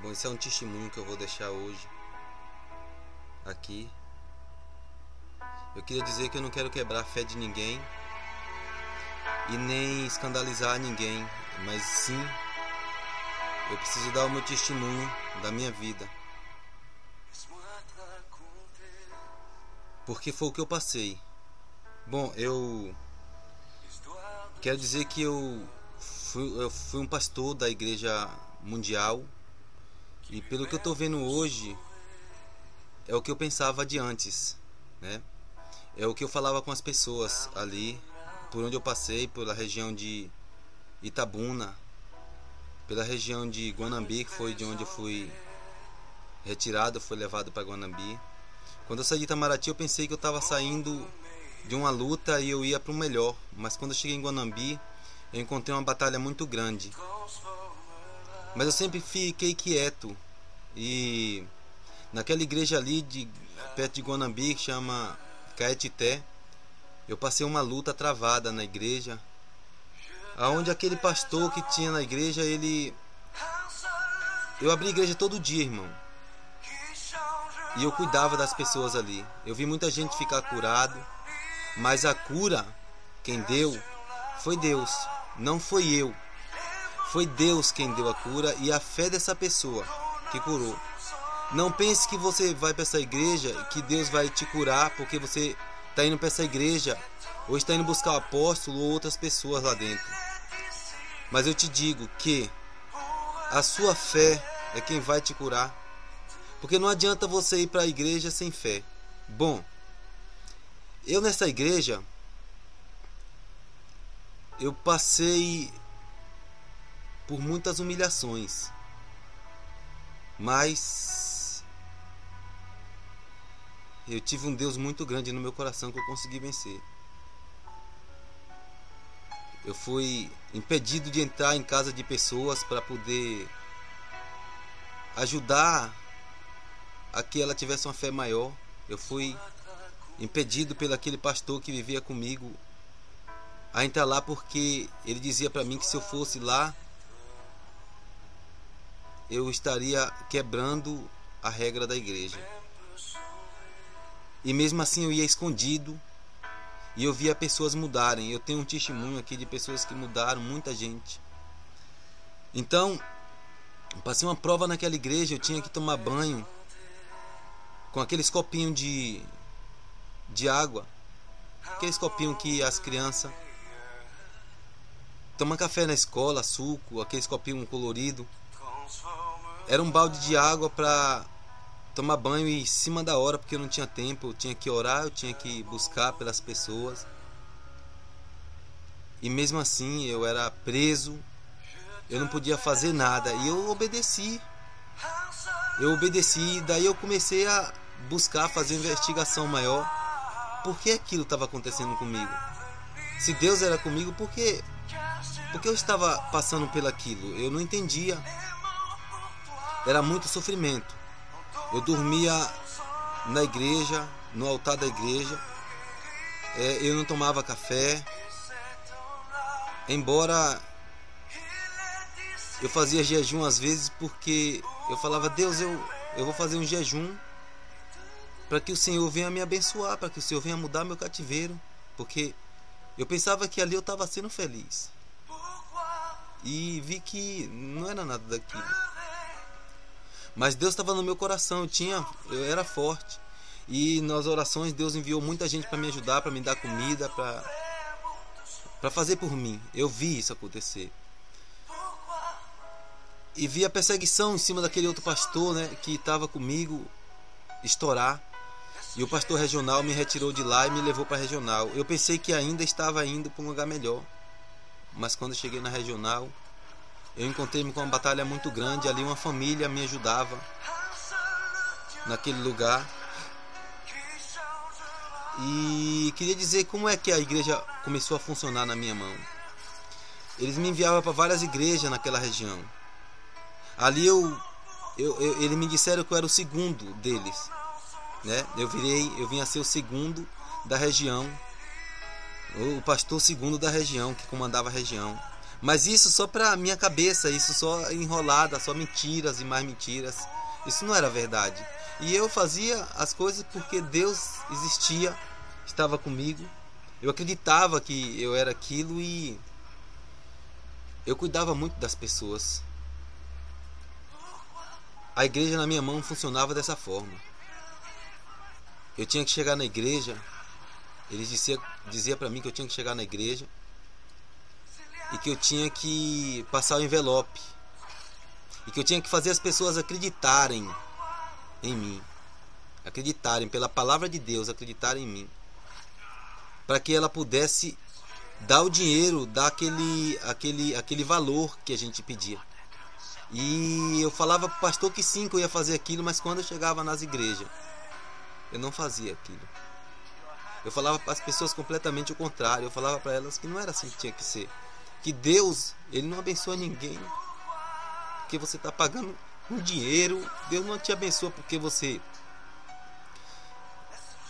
Bom, esse é um testemunho que eu vou deixar hoje aqui. Eu queria dizer que eu não quero quebrar a fé de ninguém e nem escandalizar ninguém, mas sim, eu preciso dar o meu testemunho da minha vida, porque foi o que eu passei. Bom, eu quero dizer que eu fui um pastor da Igreja Mundial, e pelo que eu estou vendo hoje, é o que eu pensava de antes, né? É o que eu falava com as pessoas ali, por onde eu passei, pela região de Itabuna, pela região de Guanambi, que foi de onde eu fui retirado, fui levado para Guanambi. Quando eu saí de Itamaraty, eu pensei que eu estava saindo de uma luta e eu ia para o melhor, mas quando eu cheguei em Guanambi, eu encontrei uma batalha muito grande. Mas eu sempre fiquei quieto, e naquela igreja ali perto de Guanambi, que chama Caetité, eu passei uma luta travada na igreja, aonde aquele pastor que tinha na igreja, eu abri a igreja todo dia, irmão, e eu cuidava das pessoas ali. Eu vi muita gente ficar curado, mas a cura, quem deu, foi Deus, não foi eu. Foi Deus quem deu a cura e a fé dessa pessoa que curou. Não pense que você vai para essa igreja que Deus vai te curar porque você está indo para essa igreja ou está indo buscar o apóstolo ou outras pessoas lá dentro. Mas eu te digo que a sua fé é quem vai te curar, porque não adianta você ir para a igreja sem fé. Bom, eu nessa igreja, eu passei por muitas humilhações, mas eu tive um Deus muito grande no meu coração que eu consegui vencer. Eu fui impedido de entrar em casa de pessoas para poder ajudar a que ela tivesse uma fé maior. Eu fui impedido pelo aquele pastor que vivia comigo a entrar lá, porque ele dizia para mim que se eu fosse lá, eu estaria quebrando a regra da igreja. E mesmo assim eu ia escondido e eu via pessoas mudarem. Eu tenho um testemunho aqui de pessoas que mudaram, muita gente. Então, passei uma prova naquela igreja, eu tinha que tomar banho com aqueles copinhos de água, aqueles copinhos que as crianças tomam café na escola, suco, aqueles copinhos coloridos. Era um balde de água para tomar banho em cima da hora, porque eu não tinha tempo, eu tinha que orar, eu tinha que buscar pelas pessoas. E mesmo assim eu era preso, eu não podia fazer nada, e eu obedeci. E daí eu comecei a buscar fazer investigação maior. Por que aquilo estava acontecendo comigo? Se Deus era comigo, por que eu estava passando pelaquilo? Eu não entendia. Era muito sofrimento. Eu dormia na igreja, no altar da igreja. Eu não tomava café. Embora eu fazia jejum às vezes, porque eu falava: Deus, eu vou fazer um jejum para que o Senhor venha me abençoar, para que o Senhor venha mudar meu cativeiro. Porque eu pensava que ali eu estava sendo feliz. E vi que não era nada daquilo. Mas Deus estava no meu coração, eu era forte. E nas orações Deus enviou muita gente para me ajudar, para me dar comida, para fazer por mim. Eu vi isso acontecer. E vi a perseguição em cima daquele outro pastor, né, que estava comigo, estourar. E o pastor regional me retirou de lá e me levou para a regional. Eu pensei que ainda estava indo para um lugar melhor. Mas quando eu cheguei na regional, eu encontrei-me com uma batalha muito grande. Ali uma família me ajudava naquele lugar. E queria dizer como é que a igreja começou a funcionar na minha mão. Eles me enviavam para várias igrejas naquela região. Ali eles me disseram que eu era o segundo deles, né? Eu vim a ser o segundo da região, o pastor segundo da região, que comandava a região. Mas isso só pra minha cabeça, isso só enrolada, só mentiras e mais mentiras. Isso não era verdade. E eu fazia as coisas porque Deus existia, estava comigo. Eu acreditava que eu era aquilo e eu cuidava muito das pessoas. A igreja na minha mão funcionava dessa forma. Eu tinha que chegar na igreja. Eles diziam para mim que eu tinha que chegar na igreja e que eu tinha que passar o envelope e que eu tinha que fazer as pessoas acreditarem em mim, acreditarem pela palavra de Deus, acreditarem em mim, para que ela pudesse dar o dinheiro, dar aquele valor que a gente pedia. E eu falava para o pastor que sim, que eu ia fazer aquilo, mas quando eu chegava nas igrejas, eu não fazia aquilo. Eu falava para as pessoas completamente o contrário. Eu falava para elas que não era assim que tinha que ser. Que Deus, Ele não abençoa ninguém porque você está pagando um dinheiro. Deus não te abençoa porque você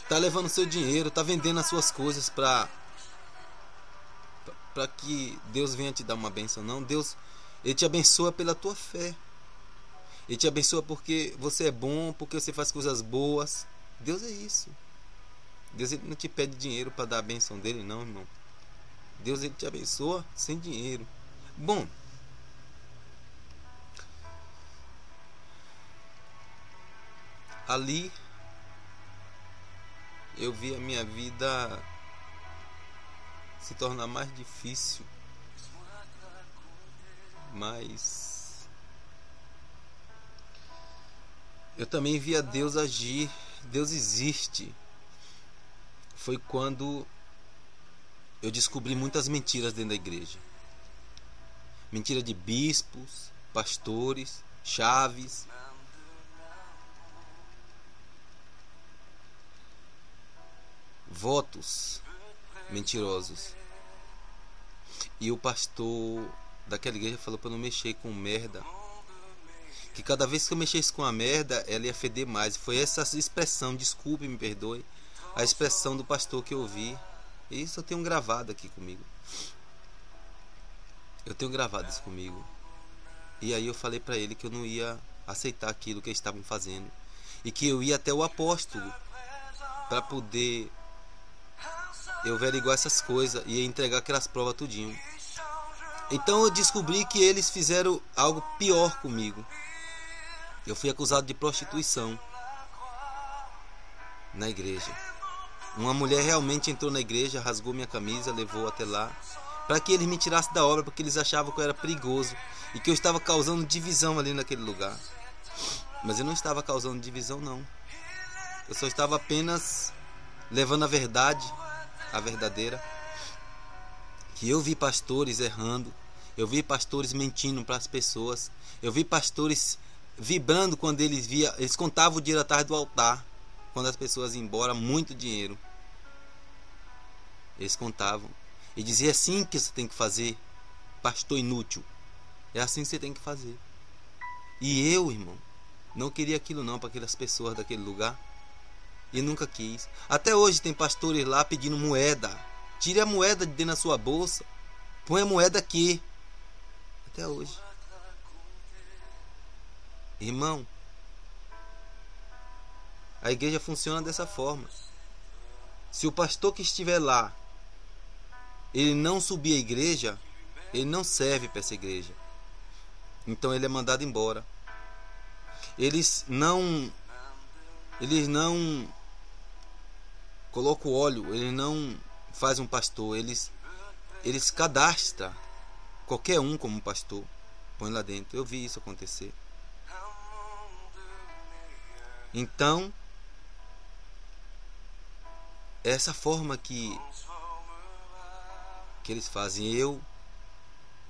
está levando seu dinheiro, está vendendo as suas coisas para que Deus venha te dar uma bênção. Não, Deus, Ele te abençoa pela tua fé. Ele te abençoa porque você é bom, porque você faz coisas boas. Deus é isso. Deus, Ele não te pede dinheiro para dar a bênção dele, não, irmão. Deus, Ele te abençoa sem dinheiro. Bom, ali eu vi a minha vida se tornar mais difícil, mas eu também via Deus agir. Deus existe. Foi quando eu descobri muitas mentiras dentro da igreja. Mentira de bispos, pastores, chaves. Votos mentirosos. E o pastor daquela igreja falou para não mexer com merda. Que cada vez que eu mexesse com a merda, ela ia feder mais. Foi essa expressão, desculpe, me perdoe, a expressão do pastor que eu ouvi. Isso eu tenho gravado aqui comigo. Eu tenho gravado isso comigo. E aí eu falei para ele que eu não ia aceitar aquilo que eles estavam fazendo. E que eu ia até o apóstolo para poder eu averiguar essas coisas e entregar aquelas provas tudinho. Então eu descobri que eles fizeram algo pior comigo. Eu fui acusado de prostituição na igreja. Uma mulher realmente entrou na igreja, rasgou minha camisa, levou até lá, para que eles me tirassem da obra, porque eles achavam que eu era perigoso e que eu estava causando divisão ali naquele lugar. Mas eu não estava causando divisão, não. Eu só estava apenas levando a verdade, a verdadeira. Que eu vi pastores errando, eu vi pastores mentindo para as pessoas, eu vi pastores vibrando quando eles contavam o dinheiro atrás do altar, quando as pessoas iam embora, muito dinheiro. Eles contavam e diziam: assim que você tem que fazer, pastor inútil, é assim que você tem que fazer. E eu, irmão, não queria aquilo não para aquelas pessoas daquele lugar, e nunca quis. Até hoje tem pastores lá pedindo moeda. Tire a moeda de dentro da sua bolsa, põe a moeda aqui. Até hoje, irmão, a igreja funciona dessa forma. Se o pastor que estiver lá, ele não subir a igreja, ele não serve para essa igreja. Então ele é mandado embora. Eles não colocam óleo, eles não fazem um pastor, eles cadastram qualquer um como pastor, põe lá dentro. Eu vi isso acontecer. Então, essa forma que eles fazem.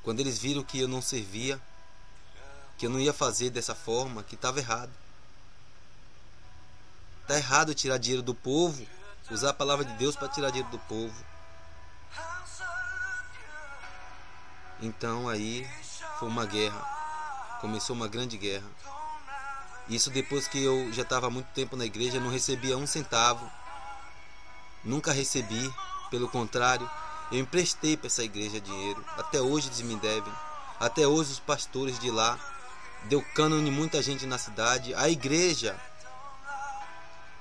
Quando eles viram que eu não servia, que eu não ia fazer dessa forma, que estava errado. Está errado tirar dinheiro do povo, usar a palavra de Deus para tirar dinheiro do povo. Então aí foi uma guerra, começou uma grande guerra. Isso depois que eu já estava há muito tempo na igreja, não recebia um centavo, nunca recebi, pelo contrário, Eu emprestei para essa igreja dinheiro. Até hoje eles me devem. Até hoje os pastores de lá deu cânone em muita gente na cidade. A igreja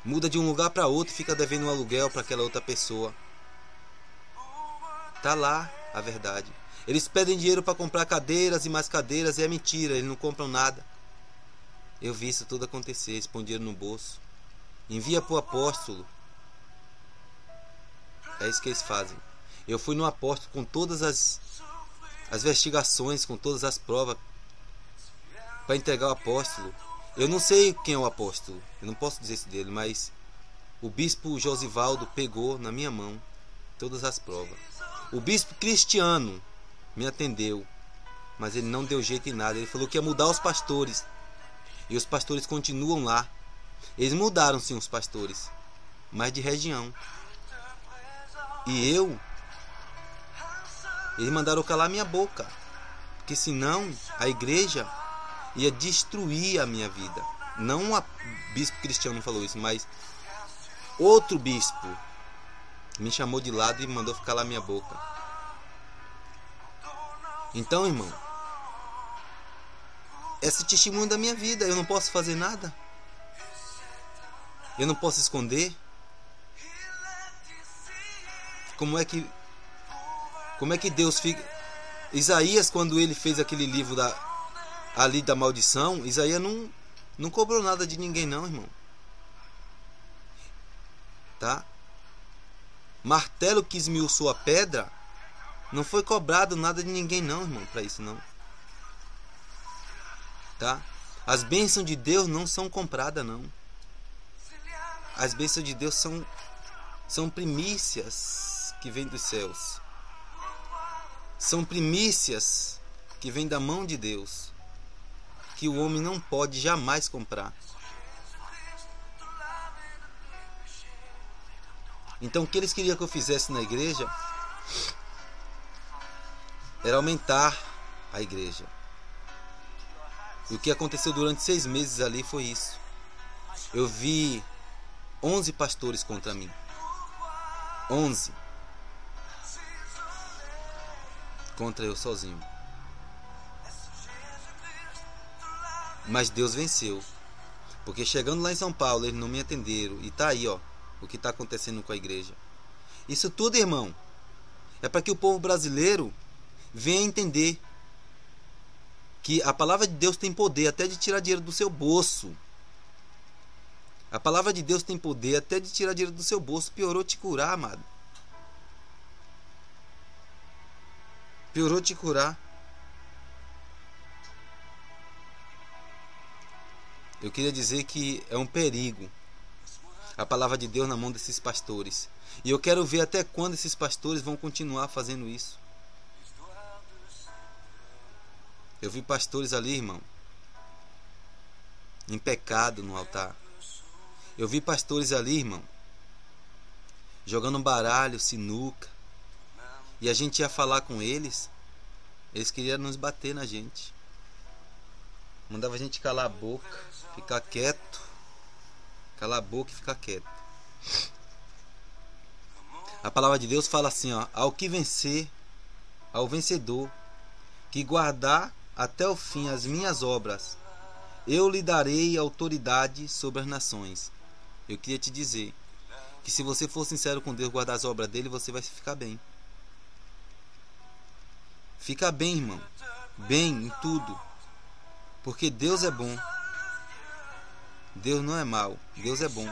muda de um lugar para outro, fica devendo um aluguel para aquela outra pessoa. Tá lá a verdade. Eles pedem dinheiro para comprar cadeiras e mais cadeiras, e é mentira, eles não compram nada. Eu vi isso tudo acontecer. Eles põem dinheiro no bolso, envia para o apóstolo. É isso que eles fazem. Eu fui no apóstolo com todas as investigações, com todas as provas, para entregar o apóstolo. Eu não sei quem é o apóstolo, eu não posso dizer isso dele, mas o bispo Josivaldo pegou na minha mão todas as provas. O bispo Cristiano me atendeu, mas ele não deu jeito em nada. Ele falou que ia mudar os pastores, e os pastores continuam lá. Eles mudaram sim os pastores, mas de região. E eles mandaram calar minha boca, porque senão a igreja ia destruir a minha vida. Não o bispo Cristiano falou isso, mas outro bispo me chamou de lado e mandou calar minha boca. Então, irmão, esse testemunho da minha vida. Eu não posso fazer nada, eu não posso esconder. Como é que Deus fica? Isaías, quando ele fez aquele livro ali da maldição, Isaías não cobrou nada de ninguém não, irmão. Tá? Martelo que esmiuçou a pedra, não foi cobrado nada de ninguém não, irmão, para isso não. Tá? As bênçãos de Deus não são compradas não. As bênçãos de Deus são primícias que vêm dos céus. São primícias que vêm da mão de Deus, que o homem não pode jamais comprar. Então o que eles queriam que eu fizesse na igreja era aumentar a igreja. E o que aconteceu durante 6 meses ali foi isso. Eu vi 11 pastores contra mim. 11 contra eu sozinho. Mas Deus venceu, porque chegando lá em São Paulo eles não me atenderam. E tá aí, ó, o que está acontecendo com a igreja. Isso tudo, irmão, é para que o povo brasileiro venha entender que a palavra de Deus tem poder até de tirar dinheiro do seu bolso. A palavra de Deus tem poder até de tirar dinheiro do seu bolso. Piorou te curar, amado. Piorou te curar. Eu queria dizer que é um perigo a palavra de Deus na mão desses pastores. E eu quero ver até quando esses pastores vão continuar fazendo isso. Eu vi pastores ali, irmão, em pecado no altar. Eu vi pastores ali, irmão, jogando baralho, sinuca. E a gente ia falar com eles, eles queriam nos bater na gente. Mandava a gente calar a boca, ficar quieto. Calar a boca e ficar quieto. A palavra de Deus fala assim, ó: ao que vencer, ao vencedor, que guardar até o fim as minhas obras, eu lhe darei autoridade sobre as nações. Eu queria te dizer que se você for sincero com Deus, guardar as obras dele, você vai ficar bem. Fica bem, irmão. Bem em tudo. Porque Deus é bom. Deus não é mau. Deus é bom.